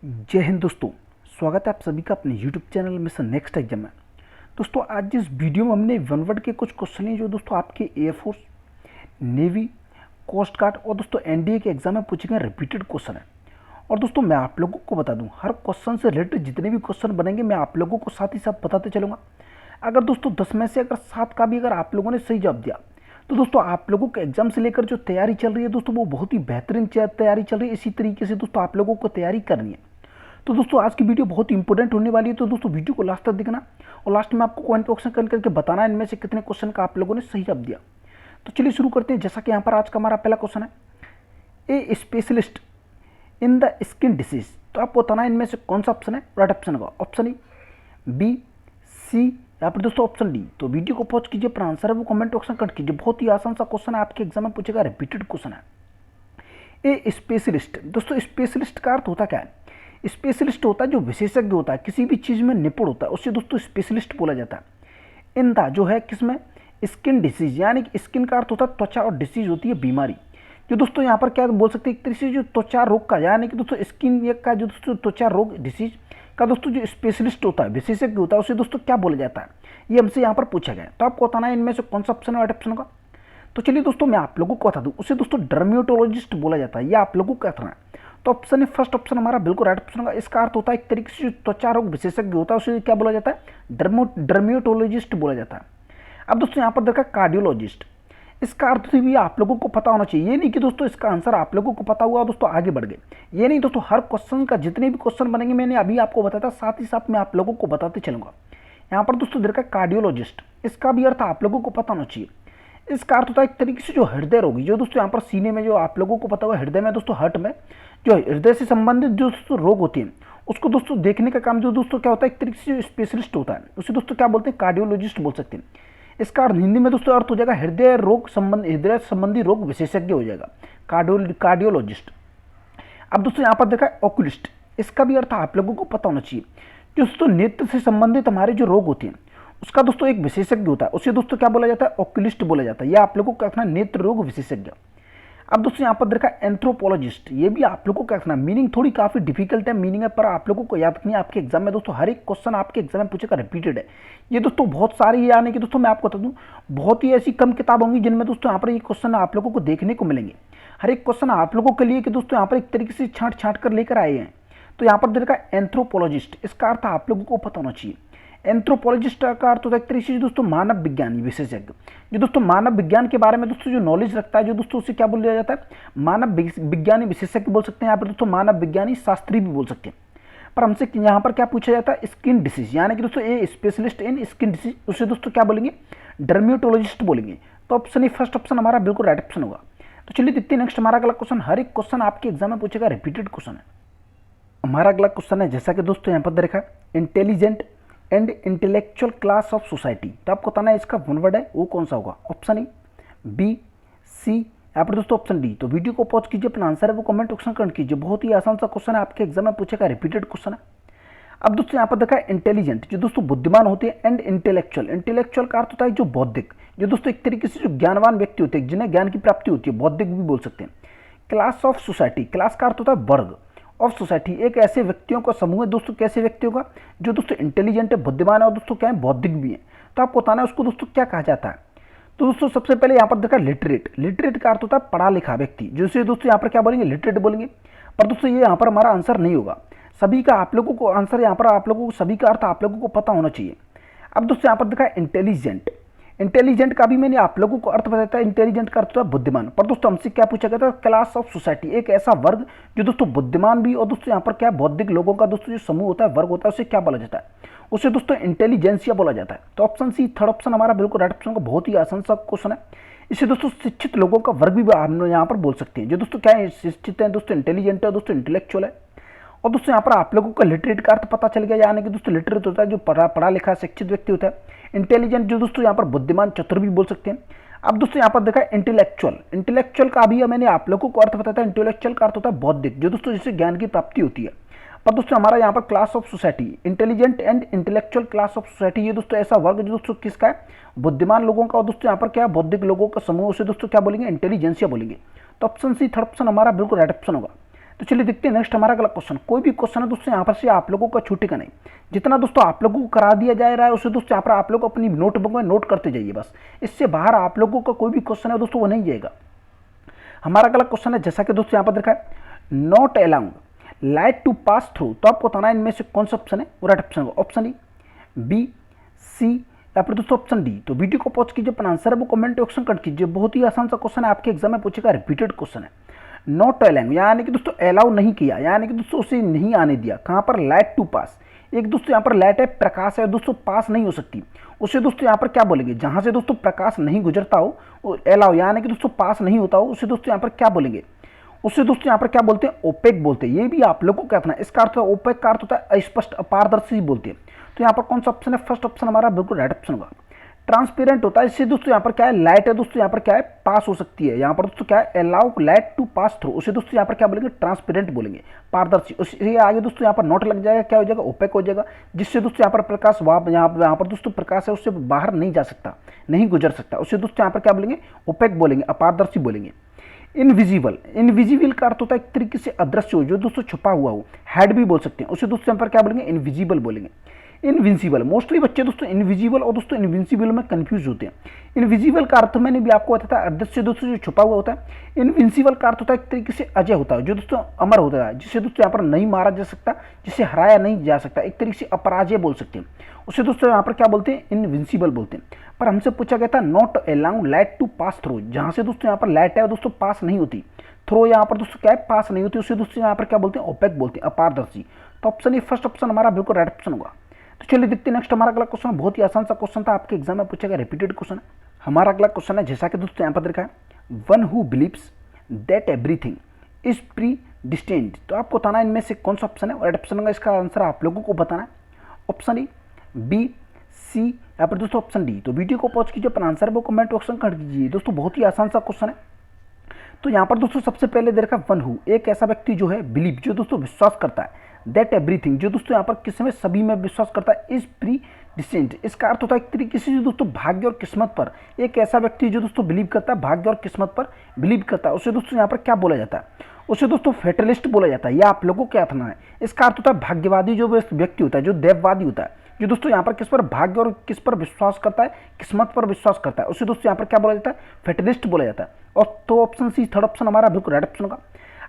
जय हिंद दोस्तों। स्वागत है आप सभी का अपने YouTube channel mission next exam में। दोस्तों आज जिस वीडियो में हमने वन वर्ड के कुछ क्वेश्चन हैं जो दोस्तों आपके एयरफोर्स, नेवी, कोस्ट गार्ड और दोस्तों एनडीए के एग्जाम में पूछे गए रिपीटेड क्वेश्चन है। और दोस्तों मैं आप लोगों को बता दूं, हर क्वेश्चन से रिलेटेड जितने भी क्वेश्चन बनेंगे मैं आप लोगों को साथ ही साथ बताते चलूँगा। अगर दोस्तों 10 में से अगर 7 का भी अगर आप लोगों ने सही जवाब दिया तो दोस्तों आप लोगों के एग्जाम से लेकर जो तैयारी चल रही है दोस्तों वो बहुत ही बेहतरीन तैयारी चल रही है। इसी तरीके से दोस्तों आप लोगों को तैयारी करनी है। तो दोस्तों आज की वीडियो बहुत इंपॉर्टेंट होने वाली है, तो दोस्तों वीडियो को लास्ट तक देखना और लास्ट में आपको कमेंट बॉक्स में करके बताना इनमें से कितने क्वेश्चन का आप लोगों ने सही जवाब दिया। तो चलिए शुरू करते हैं। जैसा कि यहाँ पर आज का हमारा पहला क्वेश्चन है, a specialist in the skin disease. तो आपको बताना इनमें से कौन सा ऑप्शन है राइट ऑप्शन होगा। ऑप्शन ई, बी, सी या फिर दोस्तों ऑप्शन डी। तो वीडियो को पॉज कीजिए, अपना आंसर है वो कमेंट बॉक्स में कट कीजिए। बहुत ही आसान सा क्वेश्चन है, आपके एग्जाम में पूछेगा, रिपीटेड क्वेश्चन है। ए स्पेशलिस्ट, दोस्तों स्पेशलिस्ट का अर्थ होता क्या है? स्पेशलिस्ट होता है जो विशेषज्ञ होता है, किसी भी चीज़ में निपुण होता है, उससे दोस्तों स्पेशलिस्ट बोला जाता है। इन द जो है किसमें, स्किन डिसीज, यानी कि स्किन का अर्थ होता है त्वचा और डिसीज होती है बीमारी। जो दोस्तों यहाँ पर क्या बोल सकते हैं, एक तरीके से जो त्वचा रोग का, यानी कि दोस्तों स्किन का जो दोस्तों त्वचा रोग डिसीज का दोस्तों जो स्पेशलिस्ट होता है, विशेषज्ञ होता है, उसे दोस्तों क्या बोला जाता है, ये हमसे यहाँ पर पूछा गया है। तो आपको बताना है इनमें से कौन सा ऑप्शन है राइट ऑप्शन का। तो चलिए दोस्तों मैं आप लोगों को बता दूं, उसे दोस्तों डर्मेटोलॉजिस्ट बोला जाता है, ये आप लोगों को क्या करना है। तो ऑप्शन है फर्स्ट ऑप्शन हमारा बिल्कुल राइट ऑप्शन होगा। इसका अर्थ होता है एक तरीके से जो त्वचा रोग विशेषज्ञ होता है उसे क्या बोला जाता है, डर्मेटोलॉजिस्ट बोला जाता है। अब दोस्तों यहाँ पर देखा कार्डियोलॉजिस्ट, इसका अर्थ भी आप लोगों को पता होना चाहिए। ये नहीं कि दोस्तों इसका आंसर आप लोगों को पता हुआ दोस्तों आगे बढ़ गए, ये नहीं दोस्तों। हर क्वेश्चन का जितने भी क्वेश्चन बनेंगे मैंने अभी आपको बताया था, साथ ही साथ मैं आप लोगों को बताते चलूंगा। यहाँ पर दोस्तों देखा कार्डियोलॉजिस्ट, इसका भी अर्थ आप लोगों को पता होना चाहिए। इसका अर्थ होता है एक तरीके से जो हृदय रोगी, जो दोस्तों यहाँ पर सीने में, जो आप लोगों को पता हुआ हृदय में दोस्तों हार्ट में जो हृदय से संबंधित जो दोस्तों रोग होते हैं उसको दोस्तों देखने का काम जो दोस्तों क्या होता है, एक तरीके से जो स्पेशलिस्ट होता है उसे दोस्तों क्या बोलते हैं, कार्डियोलॉजिस्ट बोल सकते हैं। इसका अर्थ हिंदी में दोस्तों अर्थ हो जाएगा हृदय संबंधी रोग विशेषज्ञ हो जाएगा, कार्डियोलॉजिस्ट। अब दोस्तों यहाँ पर देखा ऑक्यूलिस्ट, इसका भी अर्थ आप लोगों को पता होना चाहिए। जो दोस्तों नेत्र से संबंधित हमारे जो रोग होते हैं उसका दोस्तों एक विशेषज्ञ होता है, उसे दोस्तों क्या बोला जाता है, ऑक्यूलिस्ट बोला जाता है। ये आप लोगों को रखना नेत्र रोग विशेषज्ञ। अब दोस्तों यहाँ पर देखा एंथ्रोपोलॉजिस्ट, ये भी आप लोगों को रखना। मीनिंग थोड़ी काफी डिफिकल्ट है मीनिंग है, पर आप लोगों को याद रखनी है। आपके एग्जाम में दोस्तों हर एक क्वेश्चन आपके एग्जाम में पूछेगा, रिपीटेड है ये दोस्तों। बहुत सारी ये आने की दोस्तों मैं आपको बता दूं, बहुत ही ऐसी कम किताब होंगी जिनमें दोस्तों यहाँ पर ये क्वेश्चन आप लोगों को देखने को मिलेंगे। हर एक क्वेश्चन आप लोगों के लिए कि दोस्तों यहाँ पर एक तरीके से छांट छांट कर लेकर आए हैं। तो यहाँ पर देखा एंथ्रोपोलॉजिस्ट, इसका अर्थ आप लोगों को पता होना चाहिए। एंथ्रोपोलॉजिस्ट का अर्थ होता है एक तरीके से दोस्तों मानव विज्ञानी विशेषज्ञ, जो दोस्तों मानव विज्ञान के बारे में दोस्तों जो नॉलेज रखता है, जो दोस्तों उसे क्या बोला जाता है, मानव विज्ञानी विशेषज्ञ बोल सकते हैं। यहाँ पर दोस्तों मानव विज्ञानी शास्त्री भी बोल सकते हैं। पर हमसे यहाँ पर क्या पूछा जाता है, स्किन डिसीज, यानी कि दोस्तों ए स्पेशलिस्ट इन स्किन डिसीज, उसे दोस्तों क्या बोलेंगे, डर्मेटोलॉजिस्ट बोलेंगे। तो ऑप्शन ए फर्स्ट ऑप्शन हमारा बिल्कुल राइट ऑप्शन होगा। तो चलिए देखते हैं नेक्स्ट हमारा अगला क्वेश्चन। हर एक क्वेश्चन आपके एग्जाम में पूछेगा, रिपीटेड क्वेश्चन है। हमारा अगला क्वेश्चन है, जैसा कि दोस्तों यहाँ पर देखा, intelligent and intellectual class of society. तो आपको बताना है इसका वन वर्ड है वो कौन सा होगा। ऑप्शन ई, बी, सी या फिर दोस्तों ऑप्शन डी। तो वीडियो को पॉज कीजिए, अपना आंसर है वो कमेंट ऑप्शन कमेंट कीजिए। बहुत ही आसान सा क्वेश्चन है, आपके एग्जाम में पूछेगा, रिपीटेड क्वेश्चन है। अब दोस्तों यहाँ पर देखा इंटेलिजेंट, जो दोस्तों बुद्धिमान होते हैं, एंड इंटेलेक्चुअल का अर्थ होता है जो बौद्धिक, जो दोस्तों एक तरीके से जो ज्ञानवान व्यक्ति होते हैं, जिन्हें ज्ञान की प्राप्ति होती है, बौद्धिक भी बोल सकते हैं। क्लास ऑफ सोसाइटी, क्लास का अर्थ होता है वर्ग, ऑफ सोसाइटी एक ऐसे व्यक्तियों का समूह है दोस्तों, कैसे व्यक्तियों का, जो दोस्तों इंटेलिजेंट है, बुद्धिमान है और दोस्तों क्या है, बौद्धिक भी है। तो आपको बताना है उसको दोस्तों क्या कहा जाता है। तो दोस्तों सबसे पहले यहाँ पर देखा लिटरेट का अर्थ होता है पढ़ा लिखा व्यक्ति, जिसे दोस्तों यहाँ पर क्या बोलेंगे, लिटरेट बोलेंगे। पर दोस्तों ये यहाँ पर हमारा आंसर नहीं होगा, सभी का आप लोगों को आंसर यहाँ पर आप लोगों को सभी का अर्थ आप लोगों को पता होना चाहिए। अब दोस्तों यहाँ पर देखा इंटेलिजेंट का भी मैंने आप लोगों को अर्थ बताया था, इंटेलिजेंट का अर्थ होता है बुद्धिमान। पर दोस्तों हमसे क्या पूछा गया था, क्लास ऑफ सोसाइटी एक ऐसा वर्ग जो दोस्तों बुद्धिमान भी और दोस्तों यहाँ पर क्या बौद्धिक लोगों का दोस्तों जो समूह होता है, वर्ग होता है, उसे क्या बोला जाता है, उसे दोस्तों इंटेलिजेंसिया बोला जाता है। तो ऑप्शन सी थर्ड ऑप्शन हमारा बिल्कुल राइट ऑप्शन का। बहुत ही आसान सा क्वेश्चन है। इसे दोस्तों शिक्षित लोगों का वर्ग भी हम यहाँ पर बोल सकते हैं, जो दोस्तों क्या है, शिक्षित है दोस्तों, इंटेलिजेंट है दोस्तों, इंटेलेक्चुअल है। और दोस्तों यहाँ पर आप लोगों का लिटरेट का अर्थ पता चल गया, यानी कि दोस्तों लिटरेट होता है जो पढ़ा लिखा शिक्षित व्यक्ति होता है। इंटेलिजेंट जो दोस्तों यहाँ पर बुद्धिमान चतुर भी बोल सकते हैं। अब दोस्तों यहाँ पर देखा इंटेलेक्चुअल का भी मैंने आप लोगों को अर्थ बताया था, इंटेलेक्चुअल का अर्थ होता है बौद्धिक, जो दोस्तों जिससे ज्ञान की प्राप्ति होती है। पर दोस्तों हमारा यहाँ पर class of society, intelligent and intellectual class of society, ये दोस्तों ऐसा वर्ग जो दोस्तों किसका है, बुद्धिमान लोगों का, और दोस्तों यहाँ पर क्या बौद्धिक लोगों का समूह, उसे दोस्तों क्या बोलेंगे, इंटेलिजेंसिया बोलेंगे। तो ऑप्शन सी थर्ड ऑप्शन हमारा बिल्कुल राइट ऑप्शन होगा। तो चलिए देखते हैं नेक्स्ट हमारा अगला क्वेश्चन। कोई भी क्वेश्चन है दोस्तों यहाँ पर से आप लोगों का छूटेगा नहीं, जितना दोस्तों आप लोगों को करा दिया जा रहा है उसे दोस्तों यहाँ पर आप लोग अपनी नोटबुक में नोट करते जाइए बस। इससे बाहर आप लोगों का कोई भी क्वेश्चन है दोस्तों वो नहीं जाएगा। हमारा अगला क्वेश्चन है जैसा कि दोस्तों यहाँ पर देखा है, not allowed light to pass through, तो आपको बताना है इनमें से कौन सा ऑप्शन है वो राइट ऑप्शन होगा। ऑप्शन ई, बी, सी या फिर दोस्तों ऑप्शन डी। तो वीडियो को पॉज कीजिए, अपना आंसर है वो कमेंट ऑप्शन कर कीजिए। बहुत ही आसान सा क्वेश्चन है, आपके एग्जाम में पूछेगा, रिपीटेड क्वेश्चन है। नॉट अलाउ यानी कि दोस्तों अलाउ नहीं किया, यानी कि दोस्तों उसे नहीं आने दिया। कहाँ पर? लाइट टू पास। एक दोस्तों यहाँ पर लाइट है, प्रकाश है दोस्तों, पास नहीं हो सकती, उसे दोस्तों यहाँ पर क्या बोलेंगे? जहाँ से दोस्तों प्रकाश नहीं गुजरता हो, अलाउ यानी कि दोस्तों पास नहीं होता हो, उसे दोस्तों यहाँ पर क्या बोलेंगे? उससे दोस्तों यहाँ पर क्या बोलते हैं? ओपेक बोलते हैं। ये भी आप लोगों को क्या था, इसका अर्थ है ओपेक का अर्थ होता है अस्पष्ट, अपारदर्शी बोलते हैं। तो यहाँ पर कौन सा ऑप्शन है? फर्स्ट ऑप्शन हमारा बिल्कुल राइट ऑप्शन होगा। ट्रांसपेरेंट होता है, इससे दोस्तों यहाँ पर क्या है? लाइट है दोस्तों, यहाँ पर क्या है? पास हो सकती है। यहाँ पर दोस्तों क्या है? Allow light to pass through, उसे दोस्तों यहाँ पर क्या बोलेंगे? ट्रांसपेरेंट बोलेंगे, पारदर्शी। उससे आगे दोस्तों यहाँ पर नोट लग जाएगा, क्या हो जाएगा? ओपेक हो जाएगा, जिससे दोस्तों यहाँ पर प्रकाश यहाँ पर दोस्तों प्रकाश है उससे बाहर नहीं जा सकता, नहीं गुजर सकता, उसे दोस्तों यहाँ पर क्या बोलेंगे? ओपेक बोलेंगे, अपारदर्शी बोलेंगे। इनविजिबल, इनविजिबल का अर्थ होता है एक तरीके से अदृश्य हो, जो दोस्तों छुपा हुआ हो, हेड भी बोल सकते हैं, उसे दोस्तों यहाँ पर क्या बोलेंगे? इनविजिबल बोलेंगे। इनविंसिबल, मोस्टली बच्चे दोस्तों इनविजिबल और दोस्तों इनविंसिबल में कंफ्यूज होते हैं। इनविजिबल का अर्थ मैंने भी आपको बताया था, अदृश्य दोस्तों जो छुपा हुआ होता है। इनविंसिबल का अर्थ होता है एक तरीके से अजय होता है, जो दोस्तों अमर होता है, जिसे दोस्तों यहाँ पर नहीं मारा जा सकता, जिसे हराया नहीं जा सकता, एक तरीके से अपराजय बोल सकते हैं, उसे दोस्तों यहाँ पर क्या बोलते हैं? इनविंसिबल बोलते हैं। पर हमसे पूछा गया था not allow light to pass through, जहाँ से दोस्तों यहाँ पर लाइट है दोस्तों पास नहीं होती, थ्रो यहाँ पर दोस्तों क्या है? पास नहीं होती, उसे दोस्तों यहाँ पर क्या बोलते हैं? ओपेक बोलते हैं, अपारदर्शी। तो ऑप्शन ये फर्स्ट ऑप्शन हमारा बिल्कुल राइट ऑप्शन होगा। तो चलिए देखते हैं नेक्स्ट हमारा अगला क्वेश्चन। बहुत ही आसान सा क्वेश्चन था, आपके एग्जाम में पूछेगा, रिपीटेड क्वेश्चन है। हमारा अगला क्वेश्चन है जैसा कि दोस्तों यहाँ पर देखा है, one who believes that everything is pre distant, तो आपको बताना है इनमें से कौन सा ऑप्शन है राइट ऑप्शन होगा। इसका आंसर आप लोगों को बताना है। ऑप्शन ई, बी, सी या फिर दोस्तों ऑप्शन डी। तो वीडियो को पॉज कीजिए, अपना आंसर वो कमेंट ऑप्शन कर दीजिए। दोस्तों बहुत ही आसान सा क्वेश्चन है। तो यहाँ पर दोस्तों सबसे पहले दे रखा वन हु, एक ऐसा व्यक्ति जो है, बिलीव जो दोस्तों विश्वास करता है, दैट एवरीथिंग जो दोस्तों यहाँ पर किस में? सभी में विश्वास करता है, इज प्री डिस्टेंट, इसका अर्थ होता है एक तरीके से जो दोस्तों भाग्य और किस्मत पर, एक ऐसा व्यक्ति जो दोस्तों बिलीव करता है, भाग्य और किस्मत पर बिलीव करता है, उसे दोस्तों यहाँ पर क्या बोला जाता है? उसे दोस्तों फेटलिस्ट बोला जाता है। यह आप लोगों को क्या था है? इसका अर्थ होता है भाग्यवादी जो व्यक्ति होता है, जो देववादी होता है, जो दोस्तों यहाँ पर किस पर? भाग्य और किस पर विश्वास करता है? किस्मत पर विश्वास करता है, उसे दोस्तों यहाँ पर क्या बोला जाता है? फेटलिस्ट बोला जाता है। और तो ऑप्शन सी, थर्ड ऑप्शन हमारा बिल्कुल राइट ऑप्शन होगा।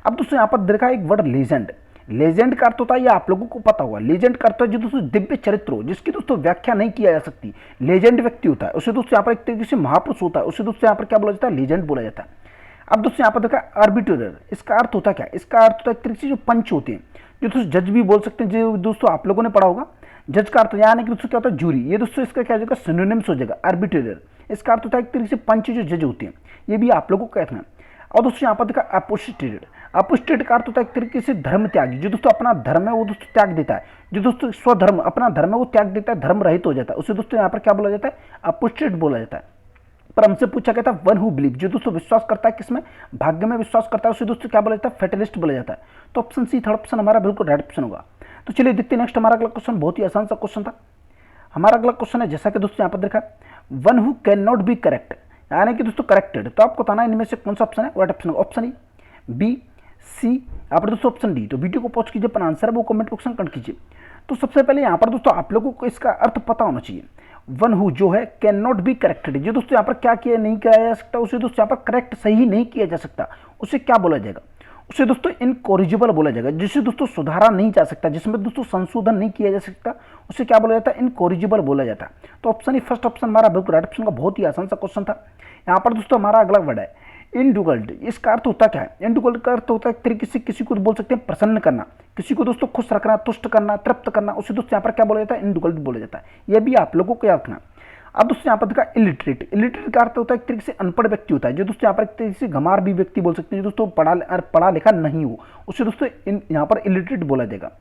अब दोस्तों यहाँ पर देखा एक वर्ड लेजेंड, लेजेंड का अर्थ होता है, ये आप लोगों को पता होगा, लेजेंड का अर्थ है जो दोस्तों दिव्य चरित्र हो, जिसकी दोस्तों व्याख्या नहीं किया जा सकती, लेजेंड व्यक्ति होता है, उसे दोस्तों यहाँ पर एक तरीके से महापुरुष होता है, उसे दोस्तों यहाँ पर क्या बोला जाता है? लेजेंड बोला जाता है। अब दोस्तों यहाँ पर देखा आर्बिट्रेटर, इसका अर्थ होता क्या? इसका अर्थ होता है एक तरीके से जो पंच होते हैं, जो दोस्तों जज भी बोल सकते हैं, जो दोस्तों आप लोगों ने पढ़ा होगा। जज का अर्थ यानी कि दोस्तों क्या होता है? जूरी। ये दोस्तों इसका क्या हो जाएगा? सिनोनिम्स हो जाएगा। आर्बिट्रेटर इसका अर्थ होता है एक तरीके से पंच जो जज होते हैं, ये भी आप लोगों को कहते हैं। और दोस्तों यहाँ पर देखा अपोस्टेटेड, अपोस्टेट का अर्थ होता है एक तरीके से धर्म त्यागी, जो दोस्तों अपना धर्म है वो दोस्तों त्याग देता है, जो दोस्तों स्वधर्म अपना धर्म है वो त्याग देता है, धर्म रहित हो जाता है, उसे दोस्तों यहाँ पर क्या बोला जाता है? अपोस्टेट बोला जाता है। पर हमसे पूछा गया था वन हु बिलीव, जो दोस्तों विश्वास करता है किसमें? भाग्य में विश्वास करता है, उसे दोस्तों क्या बोला जाता है? फेटलिस्ट बोला जाता है। तो ऑप्शन सी, थर्ड ऑप्शन हमारा बिल्कुल राइट ऑप्शन होगा। तो चलिए देखते हैं नेक्स्ट हमारा अगला क्वेश्चन। बहुत ही आसान सा क्वेश्चन था। हमारा अगला क्वेश्चन है जैसा कि दोस्तों यहाँ पर देखा, one who can not be correct, यानी कि दोस्तों करेक्टेड, तो आपको बताना है इनमें से कौन सा ऑप्शन है राइट ऑप्शन होगा। ऑप्शन ई, बी, सी यहाँ पर दोस्तों ऑप्शन डी। तो वीडियो को पॉज कीजिए, अपना आंसर है वो कमेंट बॉक्स में कर कीजिए। तो सबसे पहले यहाँ पर दोस्तों आप लोगों को इसका अर्थ पता होना चाहिए। वन हु जो है कैन नॉट बी करेक्टेड, जो दोस्तों यहाँ पर क्या किया नहीं किया जा सकता, उसे दोस्तों यहाँ पर करेक्ट सही नहीं किया जा सकता, उसे क्या बोला जाएगा? उसे दोस्तों इनकॉरिजिबल बोला जाएगा, जिसे दोस्तों सुधारा नहीं जा सकता, जिसमें दोस्तों संशोधन नहीं किया जा सकता, उसे क्या बोला जाता है? इनकॉरिजिबल बोला जाता है। तो ऑप्शन ही फर्स्ट ऑप्शन हमारा बिल्कुल राइट ऑप्शन का। बहुत ही आसान सा क्वेश्चन था। यहाँ पर दोस्तों हमारा अगला वर्ड है इंडुगल्ड, इसका अर्थ होता क्या है? इंडुगल्ड का अर्थ होता है एक तरीके से किसी को बोल सकते हैं प्रसन्न करना, किसी को दोस्तों खुश रखना, तुष्ट करना, तृप्त करना, उसे दोस्तों यहाँ पर क्या बोला जाता है? इंडुगल्ड बोला जाता है। यह भी आप लोगों को याद रखना। अब दोस्तों यहाँ पर देखा इलिटरेट, इलिटरेट का अर्थ होता है एक तरीके से अनपढ़ व्यक्ति होता है, जो दोस्तों यहाँ पर एक तरीके से गंवार भी व्यक्ति बोल सकते हैं, जो दोस्तों पढ़ा लिखा नहीं हो, उसे दोस्तों यहाँ पर इलिटरेट बोला जाएगा।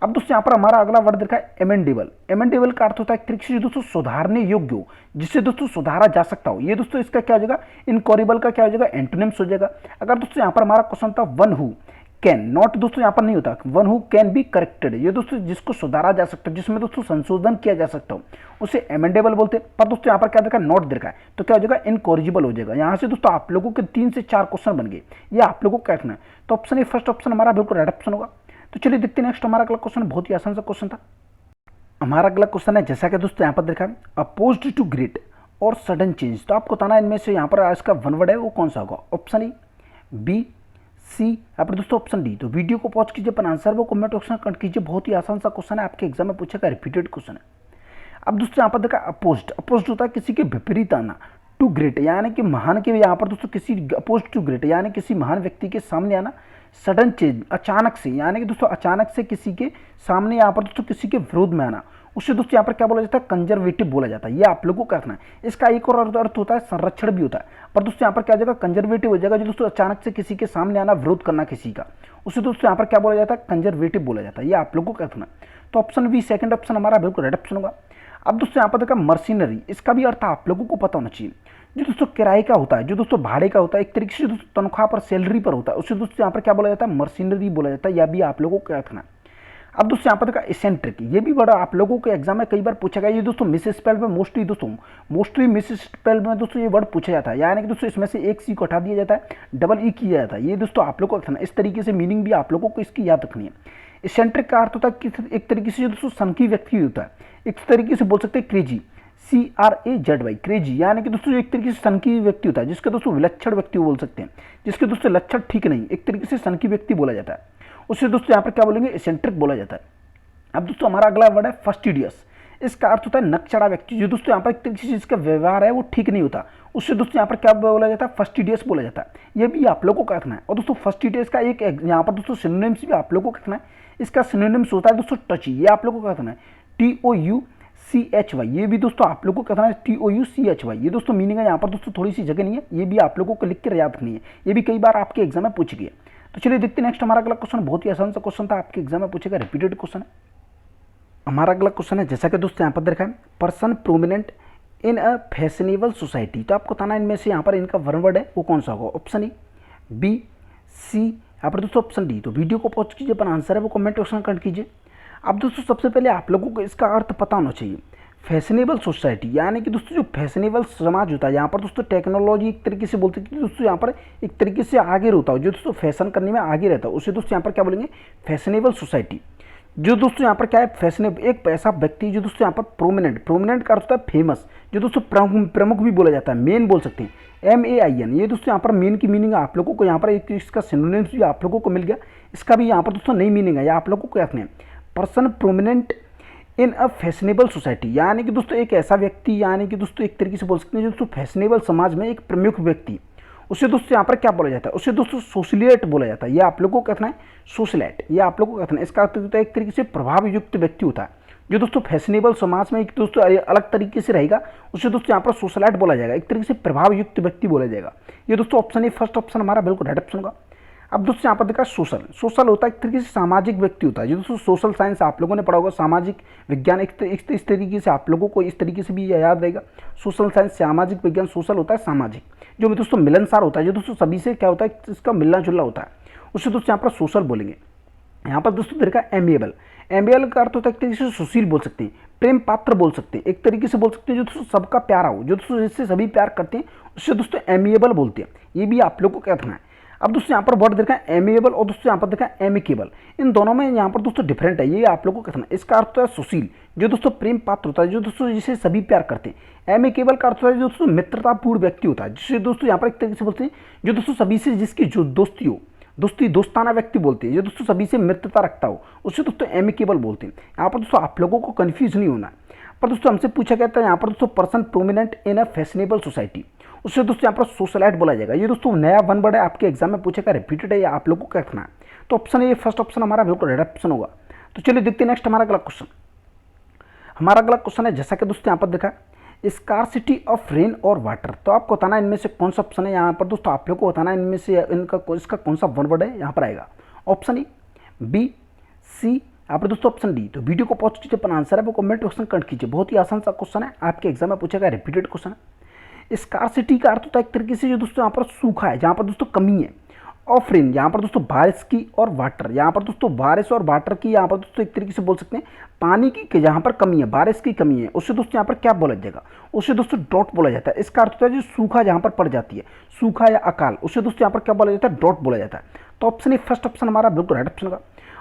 अब दोस्तों यहाँ पर हमारा अगला वर्ड देखा है एमेंडेबल, एमेंडेबल का अर्थ होता है एक तरीके से जो दोस्तों सुधारने योग्य हो, जिससे दोस्तों सुधारा जा सकता हो, ये दोस्तों इसका क्या हो जाएगा? इनकॉरिबल का क्या हो जाएगा? एंटोनिम्स हो जाएगा। अगर दोस्तों यहाँ पर हमारा क्वेश्चन था वन हु कैन, नॉट दोस्तों यहाँ पर नहीं होता, one who can be corrected, ये दोस्तों जिसको सुधारा जा सकता है, जिसमें दोस्तों संशोधन किया जा सकता हो, उसे एमेंडेबल बोलते हैं। पर दोस्तों यहाँ पर क्या देखा, नॉट देखा है, तो क्या हो जाएगा, इनकॉरिजिबल हो जाएगा। यहाँ से दोस्तों आप लोगों के 3 से 4 क्वेश्चन बन गए, ये आप लोगों को क्या रखना है। तो ऑप्शन ए, फर्स्ट ऑप्शन हमारा बिल्कुल राइट ऑप्शन होगा। तो चलिए देखते हैं नेक्स्ट हमारा अगला क्वेश्चन, बहुत ही आसान सा क्वेश्चन था। हमारा अगला क्वेश्चन है, जैसा कि दोस्तों यहाँ पर देखा, अपोज्ड टू ग्रेट और सडन चेंज, तो आपको बताना इनमें से यहाँ पर इसका वन वर्ड है वो कौन सा होगा। ऑप्शन ए, बी, सी, यहाँ पर दोस्तों ऑप्शन डी। तो वीडियो को पॉज कीजिए, अपन आंसर वो कमेंट ऑप्शन कट कीजिए, बहुत ही आसान सा क्वेश्चन है, आपके एग्जाम में पूछेगा, रिपीटेड क्वेश्चन है। अब दोस्तों यहाँ पर देखा, अपोज्ड, अपोज्ड होता है किसी के विपरीत आना, टू ग्रेट यानी कि महान के, यहाँ पर दोस्तों किसी अपोज्ड टू ग्रेट यानी किसी महान व्यक्ति के सामने आना, सडन चेंज अचानक से, यानी कि दोस्तों अचानक से किसी के सामने, यहाँ पर दोस्तों किसी के विरोध में आना, उससे दोस्तों यहाँ पर क्या बोला जाता है, कंजर्वेटिव बोला जाता है। ये आप लोगों को रखना है। इसका एक और अर्थ होता है संरक्षण भी होता है, पर दोस्तों यहाँ पर क्या हो जाएगा, कंजर्वेटिव हो जाएगा, जो दोस्तों अचानक से किसी के सामने आना, विरोध करना किसी का, उससे दोस्तों यहाँ पर क्या बोला जाता है, कंजर्वेटिव बोला जाता है। ये आप लोगों को रखना है। तो ऑप्शन बी, सेकंड ऑप्शन हमारा बिल्कुल राइट ऑप्शन होगा। अब दोस्तों यहाँ पर देखा, मर्सिनरी, इसका भी अर्थ आप लोगों को पता होना चाहिए, जो दोस्तों किराए का होता है, जो दोस्तों भाड़े का होता है, एक तरीके से दोस्तों तनख्वाह पर, सैलरी पर होता है, उससे दोस्तों यहाँ पर क्या बोला जाता है, मर्सिनरी बोला जाता है। यह भी आप लोगों को रखना है। अब दोस्तों यहाँ पर देखा, एसेंट्रिक, ये भी बड़ा आप लोगों के एग्जाम में कई बार पूछा गया। ये दोस्तों मिस स्पेल में मोस्टली मिस स्पेल में दोस्तों ये वर्ड पूछा जाता है, यानी कि दोस्तों इसमें से एक सी को हटा दिया जाता है, डबल ई किया जाता है। ये दोस्तों आप लोगों को रखना, इस तरीके से मीनिंग भी आप लोगों को इसकी याद रखनी है। एसेंट्रिक का अर्थ होता है कि एक तरीके से जो दोस्तों सनकी व्यक्ति होता है, एक तरीके से बोल सकते हैं क्रेजी, CRAZY, क्रेजी, यानी कि दोस्तों एक तरीके से सनकी व्यक्ति होता है, जिसके दोस्तों विलक्षण व्यक्ति बोल सकते हैं, जिसके दोस्तों लक्षण ठीक नहीं, एक तरीके से सनकी व्यक्ति बोला जाता है, उससे दोस्तों यहाँ पर क्या बोलेंगे, एसेंट्रिक बोला जाता है। अब दोस्तों हमारा अगला वर्ड है फस्टिडियस, इसका अर्थ होता है नकचढ़ा व्यक्ति, जो दोस्तों यहाँ पर एक तरीके से जिसका व्यवहार है वो ठीक नहीं होता, उससे दोस्तों यहाँ पर क्या बोला जाता है, फस्टिडियस बोला जाता है। ये भी आप लोगों को रखना है। और दोस्तों फस्टिडियस का एक यहाँ पर दोस्तों सिनोनिम्स भी आप लोगों को रखना है। इसका सिनोनिम्स होता है दोस्तों टची, ये आप लोगों को रखना है, TOUCHY, ये भी दोस्तों आप लोगों को रखना है, TOUCHY। ये दोस्तों मीनिंग है, यहाँ पर दोस्तों थोड़ी सी जगह नहीं है, ये भी आप लोगों को लिख कर याद रखनी है, ये भी कई बार आपके एग्जाम में पूछ गया। तो चलिए देखते हैं नेक्स्ट हमारा अगला क्वेश्चन, बहुत ही आसान सा क्वेश्चन था, आपके एग्जाम में पूछेगा, रिपीटेड क्वेश्चन है। हमारा अगला क्वेश्चन है, जैसा कि दोस्तों यहाँ पर देखा है, person prominent in a fashionable society, तो आपको बताना इनमें से यहाँ पर इनका वन वर्ड है वो कौन सा होगा। ऑप्शन ए, बी, सी, यहाँ पर दोस्तों ऑप्शन डी। तो वीडियो को पॉज कीजिए, अपन आंसर है वो कमेंट ऑप्शन कर कीजिए। अब दोस्तों सबसे पहले आप लोगों को इसका अर्थ पता होना चाहिए। फैशनेबल सोसाइटी यानी कि दोस्तों जो फैशनेबल समाज होता है, यहाँ पर दोस्तों टेक्नोलॉजी एक तरीके से बोलते हैं कि दोस्तों यहाँ पर एक तरीके से आगे रहता हो, जो दोस्तों फैशन करने में आगे रहता है, उसे दोस्तों यहाँ पर क्या बोलेंगे, फैशनेबल सोसाइटी। जो दोस्तों यहाँ पर क्या है, फैशनेबल, एक ऐसा व्यक्ति जो दोस्तों यहाँ पर प्रोमिनेंट का अर्थ होता है फेमस, जो दोस्तों प्रमुख भी बोला जाता है, मेन बोल सकते हैं, MAIN। ये दोस्तों यहाँ पर मेन की मीनिंग आप लोगों को यहाँ पर एक इसका सिनोनिम्स भी आप लोगों को मिल गया, इसका भी यहाँ पर दोस्तों नई मीनिंग है, या आप लोगों को रखने, person prominent in a fashionable society, यानी कि दोस्तों एक ऐसा व्यक्ति, यानी कि दोस्तों एक तरीके से बोल सकते हैं जो दोस्तों फैशनेबल समाज में एक प्रमुख व्यक्ति, उसे दोस्तों यहाँ पर क्या बोला जाता है, उसे दोस्तों सोशलिएट बोला जाता है। ये आप लोगों को कहना है सोशलाइट, ये आप लोगों को कहना है। इसका अर्थ होता है एक तरीके से प्रभावयुक्त व्यक्ति होता है, जो दोस्तों फैशनेबल समाज में एक दोस्तों अलग तरीके से रहेगा, उसे दोस्तों यहाँ पर सोशलाइट बोला जाएगा, एक तरीके से प्रभावयुक्त व्यक्ति बोला जाएगा। ये दोस्तों ऑप्शन है, फर्स्ट ऑप्शन हमारा बिल्कुल राइट ऑप्शन होगा। अब दोस्तों यहाँ पर देखा, सोशल होता है एक तरीके से सामाजिक व्यक्ति होता है, जो दोस्तों सोशल साइंस आप लोगों ने पढ़ा होगा, सामाजिक विज्ञान इस तरीके से आप लोगों को इस तरीके से भी याद रहेगा। सोशल साइंस सामाजिक विज्ञान, सोशल होता है सामाजिक, जो दोस्तों मिलनसार होता है, जो दोस्तों सभी से क्या होता है, इसका मिलना जुलना होता है, उससे दोस्तों यहाँ पर सोशल बोलेंगे। यहाँ पर दोस्तों देखा एमिएबल, एमिएबल का अर्थ होता है एक तरीके से सुशील बोल सकते हैं, प्रेम पात्र बोल सकते हैं, एक तरीके से बोल सकते हैं जो दोस्तों सबका प्यारा हो, जो दोस्तों जिससे सभी प्यार करते हैं, उससे दोस्तों एमिएबल बोलते हैं। ये भी आप लोग को क्या रखना है। अब दोस्तों यहाँ पर वर्ड देखा है एमिएबल, और दोस्तों यहाँ पर देखा है एमिकेबल, इन दोनों में यहाँ पर दोस्तों डिफरेंट है, ये आप लोगों को कहना है। इसका अर्थ है सुशील, जो दोस्तों प्रेम पात्र होता है, जो दोस्तों जिसे सभी प्यार करते हैं। एमिकेबल का अर्थ है जो दोस्तों मित्रतापूर्ण व्यक्ति होता है, जिसे दोस्तों यहाँ पर एक तरीके से बोलते हैं जो दोस्तों सभी से जिसकी जो दोस्ती हो, दोस्ताना व्यक्ति बोलते हैं, जो दोस्तों सभी से मित्रता रखता हो, उससे दोस्तों एमिकेबल बोलते हैं। यहाँ पर दोस्तों आप लोगों को कंफ्यूज नहीं होना, पर दोस्तों हमसे पूछा गया था यहाँ पर दोस्तों person prominent in a fashionable society, उससे दोस्तों यहाँ पर सोशलाइट बोला जाएगा। ये दोस्तों नया वन वर्ड है, आपके एग्जाम में पूछेगा, रिपीटेड है, या आप लोगों को रखना है। तो ऑप्शन ये फर्स्ट ऑप्शन हमारा बिल्कुल राइट ऑप्शन होगा। तो चलिए देखते हैं नेक्स्ट हमारा अगला क्वेश्चन। हमारा अगला क्वेश्चन है, जैसा कि दोस्तों यहाँ पर देखा, स्कार्सिटी ऑफ रेन और वाटर, तो आपको बताना इनमें से कौन सा ऑप्शन है। यहाँ पर दोस्तों आप लोग को बताना इनमें से इसका कौन सा वन वर्ड है यहाँ पर आएगा। ऑप्शन ए, बी, सी, यहाँ पर दोस्तों ऑप्शन डी। तो वीडियो को पॉज कीजिए, अपन आंसर है वो कमेंट ऑप्शन कट कीजिए। बहुत ही आसान सा क्वेश्चन है, आपके एग्जाम में पूछेगा, रिपीटेड क्वेश्चन है। स्कार्सिटी का अर्थ होता है एक तरीके से जो दोस्तों यहाँ पर सूखा है, जहाँ पर दोस्तों कमी है, ऑफ रेन, यहाँ पर दोस्तों बारिश की, और वाटर, यहाँ पर दोस्तों बारिश और वाटर की, यहाँ पर दोस्तों एक तरीके से बोल सकते हैं पानी की जहाँ पर कमी है, बारिश की कमी है, उससे दोस्तों यहाँ पर क्या बोला जाएगा, उससे दोस्तों ड्रॉट बोला जाता है। इसका अर्थ होता है जो सूखा जहाँ पर पड़ जाती है, सूखा या अकाल, उससे दोस्तों यहाँ पर क्या बोला जाता है, ड्रॉट बोला जाता है। तो ऑप्शन ए फर्स्ट ऑप्शन हमारा बिल्कुल राइट ऑप्शन का।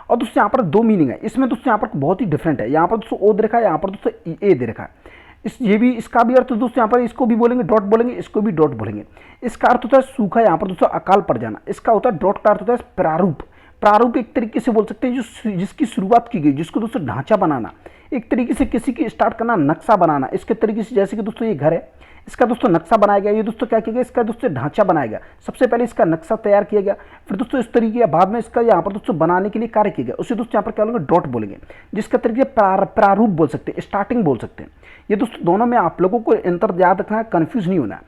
और दोस्तों यहाँ पर दो मीनिंग है इसमें, दोस्तों यहाँ पर बहुत ही डिफरेंट है। यहाँ पर दोस्तों ओ दे रखा है, यहाँ पर दोस्तों ए दे रखा है। ये भी इसका भी अर्थ दोस्तों यहाँ पर इसको भी बोलेंगे डॉट बोलेंगे, इसको भी डॉट बोलेंगे। इसका अर्थ होता है सूखा, यहाँ पर दोस्तों अकाल पड़ जाना। इसका होता है डॉट का अर्थ होता है प्रारूप। प्रारूप एक तरीके से बोल सकते हैं जो जिसकी शुरुआत की गई, जिसको दोस्तों ढांचा बनाना, एक तरीके से किसी की स्टार्ट करना, नक्शा बनाना। इसके तरीके से जैसे कि दोस्तों ये घर है, इसका दोस्तों नक्शा बनाया गया, ये दोस्तों क्या किया गया, इसका दोस्तों ढांचा बनाया गया। सबसे पहले इसका नक्शा तैयार किया गया, फिर दोस्तों इस तरीके बाद में इसका यहाँ पर दोस्तों बनाने के लिए कार्य किया गया, उसे दोस्तों यहाँ पर क्या बोलेंगे, डॉट बोलेंगे, जिसका तरीके प्रारूप बोल सकते हैं, स्टार्टिंग बोल सकते हैं। ये दोस्तों दोनों में आप लोगों को अंतर याद रखना है, कंफ्यूज नहीं होना है।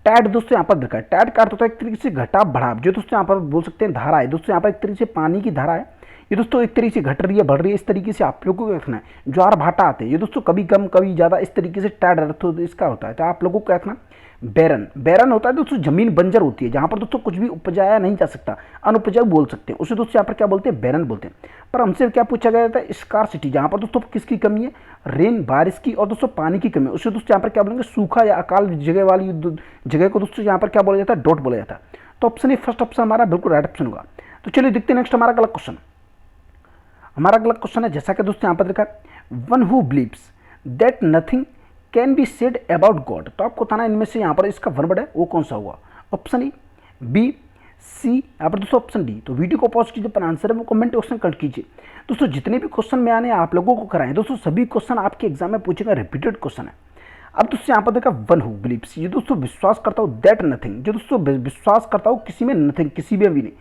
टैड दोस्तों यहाँ पर देखा है, टैड का अर्थ होता है एक तरीके से घटा बढ़ाव, जो दोस्तों यहाँ पर बोल सकते हैं धारा है। दोस्तों यहाँ पर एक तरीके से पानी की धारा है, ये दोस्तों एक तरीके से घट रही है, बढ़ रही है, इस तरीके से आप लोगों को रखना है। ज्वार भाटा आते हैं, ये दोस्तों कभी कम कभी ज़्यादा, इस तरीके से टैड अर्थ इसका होता है। तो आप लोगों को रखना बैरन, बैरन होता है दोस्तों जमीन बंजर होती है, जहाँ पर दोस्तों कुछ भी उपजाया नहीं जा सकता, अनुपजाऊ बोल सकते हैं, उसे दोस्तों यहाँ पर क्या बोलते हैं, बैरन बोलते हैं। पर हमसे क्या पूछा गया था, स्कार्सिटी, जहाँ पर दोस्तों किसकी कमी है, रेन बारिश की, और दोस्तों पानी की कमी है, उसे दोस्तों यहाँ पर क्या बोलेंगे, सूखा या अकाल जगह वाली जगह को दोस्तों यहाँ पर क्या बोला जाता है, डॉट बोला जाता है। तो ऑप्शन ए फर्स्ट ऑप्शन हमारा बिल्कुल राइट ऑप्शन होगा। तो चलिए देखते हैं नेक्स्ट हमारा अगला क्वेश्चन। हमारा अगला क्वेश्चन है, जैसा कि दोस्तों यहाँ पर देखा, one who believes that nothing can be said about God. तो आपको बताना इनमें से यहाँ पर इसका वन वर्ड है वो कौन सा होगा, ऑप्शन ए, बी, सी, यहाँ पर दोस्तों ऑप्शन डी। तो वीडियो को पॉज कीजिए, पर आंसर है वो कमेंट ऑप्शन कर कीजिए। दोस्तों जितने भी क्वेश्चन में आने आप लोगों को कराएं, दोस्तों सभी क्वेश्चन आपके एग्जाम में पूछेगा, रिपीटेड क्वेश्चन है। अब दोस्तों यहाँ पर देखा, वन हु बिलीव्स, ये दोस्तों विश्वास करता हूँ, दैट नथिंग, जो दोस्तों विश्वास करता हूँ किसी में, नथिंग किसी में भी नहीं।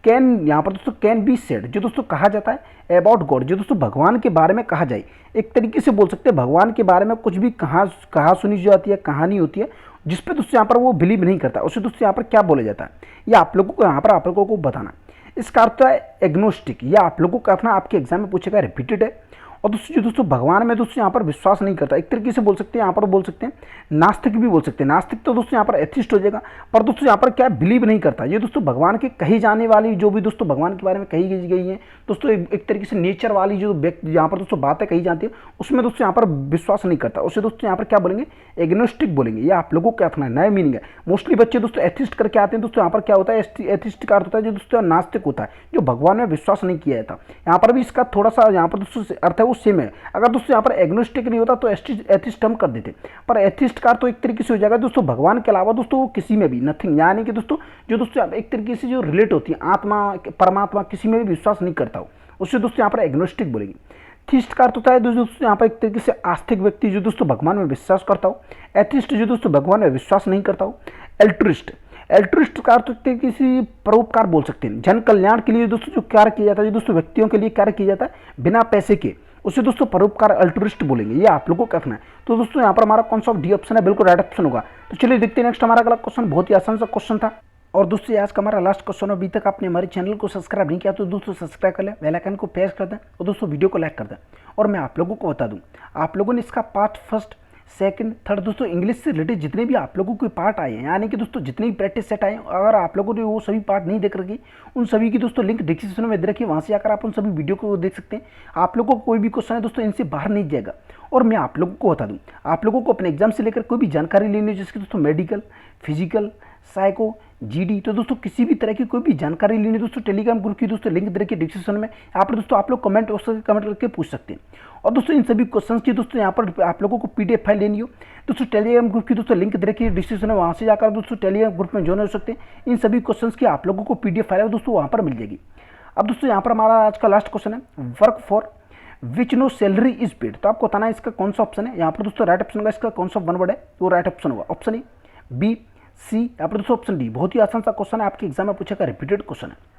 कैन, यहाँ पर दोस्तों कैन बी सेड, जो दोस्तों कहा जाता है, अबाउट गॉड, जो दोस्तों भगवान के बारे में कहा जाए। एक तरीके से बोल सकते हैं भगवान के बारे में कुछ भी कहा सुनी जाती है, कहानी होती है, जिस पे दोस्तों यहाँ पर वो बिलीव नहीं करता, उसे दोस्तों यहाँ पर क्या बोला जाता है, ये आप लोगों को यहाँ पर आप लोगों को बताना। इसका अर्थ है एग्नोस्टिक, ये आप लोगों का अपना आपके एग्जाम में पूछेगा, रिपीटेड है। और दोस्तों जो दोस्तों भगवान में दोस्तों यहाँ पर विश्वास नहीं करता, एक तरीके से बोल सकते हैं, यहाँ पर बोल सकते हैं नास्तिक भी बोल सकते हैं। नास्तिक तो दोस्तों यहाँ पर एथिस्ट हो जाएगा, पर दोस्तों यहाँ पर क्या बिलीव नहीं करता। ये दोस्तों भगवान के कही जाने वाली जो भी दोस्तों भगवान के बारे में कही गई है दोस्तों, एक तरीके से नेचर वाली जो यहाँ पर दोस्तों बातें कही जाती है, उसमें दोस्तों यहाँ पर विश्वास नहीं करता, उसे दोस्तों यहाँ पर क्या बोलेंगे, एग्नोस्टिक बोलेंगे। ये आप लोगों को रखना है, नया मीनिंग है। मोस्टली बच्चे दोस्तों एथिस्ट करके आते हैं, दोस्तों यहाँ पर क्या होता है, एथिस्ट का अर्थ होता है जो दोस्तों नास्तिक होता है, जो भगवान में विश्वास नहीं किया जाता। यहाँ पर भी इसका थोड़ा सा यहाँ पर दोस्तों अर्थ है वो सेम है। अगर दोस्तों यहाँ पर एग्नोस्टिक नहीं होता तो एथिस्ट हम कर देते, पर एथिस्ट का तो एक तरीके से हो जाएगा दोस्तों भगवान के अलावा दोस्तों वो किसी में भी नथिंग, यानी कि दोस्तों जो दोस्तों एक तरीके से जो रिलेट होती है आत्मा परमात्मा, किसी में भी विश्वास नहीं करता हो, उससे दोस्तों यहाँ पर एग्नोस्टिक बोलेंगे। थीस्ट का अर्थ होता है दोस्तों यहाँ पर एक तरीके से आस्तिक व्यक्ति, जो दोस्तों भगवान में विश्वास करता हो। एथिस्ट, जो दोस्तों भगवान में विश्वास नहीं करता हो। एल्ट्रिस्ट, एल्ट्रिस्ट का अर्थ होता है किसी परोपकार बोल सकते हैं, जन कल्याण के लिए दोस्तों जो कार्य किया जाता है, जो दोस्तों व्यक्तियों के लिए कार्य किया जाता है बिना पैसे के, उसे दोस्तों परोपकार अल्ट्रिस्ट बोलेंगे। ये आप लोगों को रखना है। तो दोस्तों यहाँ पर हमारा कौन सा डी ऑप्शन है, बिल्कुल राइट ऑप्शन होगा। तो चलिए देखते हैं नेक्स्ट हमारा अगला क्वेश्चन, बहुत ही आसान सा क्वेश्चन था। और दोस्तों आज का हमारा लास्ट क्वेश्चन, अभी तक आपने हमारे चैनल को सब्सक्राइब नहीं किया तो दोस्तों सब्सक्राइब कर लें, बेल आइकन को प्रेस कर दें और दोस्तों वीडियो को लाइक कर दें। और मैं आप लोगों को बता दूं, आप लोगों ने इसका पार्ट फर्स्ट, सेकंड, थर्ड दोस्तों इंग्लिश से रिलेटेड जितने भी आप लोगों के पार्ट आए हैं, यानी कि दोस्तों जितने भी प्रैक्टिस सेट आए, अगर आप लोगों ने वो सभी पार्ट नहीं देख रखी, उन सभी की दोस्तों लिंक डिस्क्रिप्शन में दे रखी है, वहाँ से आकर आप उन सभी वीडियो को देख सकते हैं। आप लोगों को कोई भी क्वेश्चन है दोस्तों इनसे बाहर नहीं जाएगा। और मैं आप लोगों को बता दूं, आप लोगों को अपने एग्जाम से लेकर कोई भी जानकारी लेनी है, जिसकी दोस्तों मेडिकल, फिजिकल, साइको, जीडी, तो दोस्तों किसी भी तरह की कोई भी जानकारी लेनी है दोस्तों, टेलीग्राम ग्रुप की दोस्तों लिंक दे रखी है डिस्क्रिप्शन में, यहाँ पर दोस्तों आप लोग कमेंट करके पूछ सकते हैं। और दोस्तों इन सभी क्वेश्चंस की दोस्तों यहाँ पर आप लोगों को पीडीएफ फाइल लेनी हो, दोस्तों टेलीग्राम ग्रुप की दोस्तों लिंक दे रखी है डिस्क्रिप्शन में, वहाँ से जाकर दोस्तों टेलीग्राम ग्रुप में ज्वाइन हो सकते हैं। इन सभी क्वेश्चंस की आप लोगों को पीडीएफ फाइल है दोस्तों वहाँ पर मिल जाएगी। अब दोस्तों यहाँ पर हमारा आज का लास्ट क्वेश्चन है, work for which no salary is paid. तो आपको बताना है इसका कौन सा ऑप्शन है। यहाँ पर दोस्तों राइट ऑप्शन होगा, इसका कौन सा वन वर्ड है वो राइट ऑप्शन होगा, ऑप्शन ए, बी, सी, यहाँ पर दोस्तों ऑप्शन डी। बहुत ही आसान सा क्वेश्चन है, आपके एग्जाम में पूछेगा, रिपीटेड क्वेश्चन है।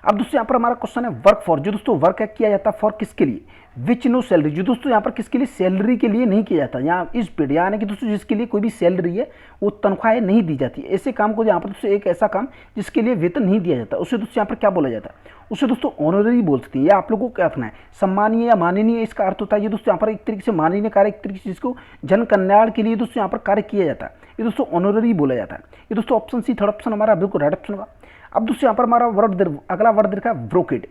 अब दोस्तों यहाँ पर हमारा क्वेश्चन है वर्क फॉर, जो दोस्तों वर्क है किया जाता है फॉर किसके लिए, विच नो सैलरी, जो दोस्तों यहाँ पर किसके लिए, सैलरी के लिए नहीं किया जाता। यहाँ इज पेड यानी कि दोस्तों जिसके लिए कोई भी सैलरी है वो तनख्वाह नहीं दी जाती। ऐसे काम को यहाँ पर दोस्तों एक ऐसा काम जिसके लिए वेतन नहीं दिया जाता, उसे दोस्तों यहाँ पर क्या बोला जाता है, उसे दोस्तों ऑनररी बोल सकते हैं। या आप लोगों को क्या रखना है, सम्मानीय या माननीय, इसका अर्थ होता है ये दोस्तों यहाँ पर एक तरीके से माननीय कार्य, एक तरीके से जिसको जन कल्याण के लिए दोस्तों यहाँ पर कार्य किया जाता है, ये दोस्तों ऑनररी बोला जाता है। ये दोस्तों ऑप्शन सी, थर्ड ऑप्शन हमारा बिल्कुल राइट ऑप्शन होगा। अब दोस्तों यहाँ पर हमारा अगला वर्ड देखा है ब्रोकेड।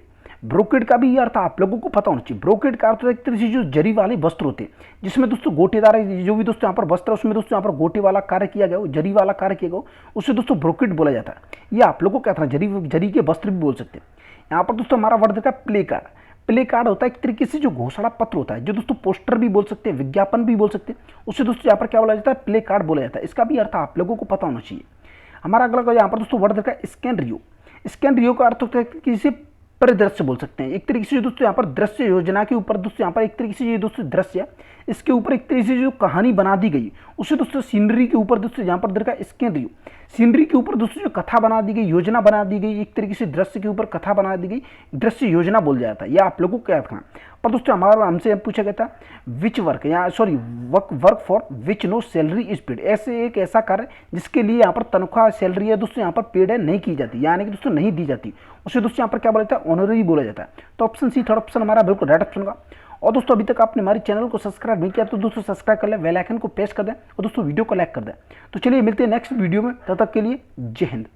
ब्रोकेड का भी ये अर्थ आप लोगों को पता होना चाहिए। ब्रोकेड का अर्थ एक तरह से जो जरी वाले वस्त्र होते हैं, जिसमें दोस्तों गोटेदार जो भी दोस्तों यहाँ पर वस्त्र है उसमें दोस्तों यहाँ पर गोटे वाला कार्य किया गया हो, जरी वाला कार्य किया गया, उसे दोस्तों ब्रोकेड बोला जाता है। ये आप लोगों को क्या था, जरी के वस्त्र भी बोल सकते हैं। यहाँ पर दोस्तों हमारा वर्ड देखा प्ले कार्ड। प्ले कार्ड होता है एक तरीके से जो घोषणा पत्र होता है, जो दोस्तों पोस्टर भी बोल सकते हैं, विज्ञापन भी बोल सकते हैं, उसे दोस्तों यहाँ पर क्या बोला जाता है, प्ले कार्ड बोला जाता है। इसका भी अर्थ आप लोगों को पता होना चाहिए। हमारा अगला यहाँ पर दोस्तों वर्ड देखा स्कैन रियो। स्कैन रियो का अर्थ होता है किसी परिदृश्य बोल सकते हैं, एक तरीके से दोस्तों यहाँ पर दृश्य योजना के ऊपर दोस्तों यहाँ पर एक तरीके से ये दोस्तों दृश्य इसके ऊपर एक तरीके से जो कहानी बना दी गई उसे दोस्तों सीनरी के ऊपर दोस्तों यहाँ पर देखा स्कैन रियो, सीनरी के ऊपर दोस्तों जो कथा बना दी गई, योजना बना दी गई, एक तरीके से दृश्य के ऊपर कथा बना दी गई, दृश्य योजना बोल जाता है। यह आप लोगों को क्या रखना। पर दोस्तों हमारा हमसे पूछा गया था विच वर्क, यहाँ sorry work for which no salary is paid. ऐसे एक ऐसा कार्य जिसके लिए यहाँ पर तनख्वाह सैलरी है दोस्तों यहाँ पर पेड है नहीं की जाती, यानी कि दोस्तों नहीं दी जाती, उसे दोस्तों यहाँ पर क्या बोला जाता है, ऑनररी बोला जाता है। तो ऑप्शन सी थर्ड ऑप्शन हमारा बिल्कुल राइट ऑप्शन होगा। और दोस्तों अभी तक आपने हमारे चैनल को सब्सक्राइब नहीं किया तो दोस्तों सब्सक्राइब कर लें, बेल आइकन को प्रेस कर दें और दोस्तों वीडियो को लाइक कर दें। तो चलिए मिलते हैं नेक्स्ट वीडियो में, तब तक के लिए जय हिंद।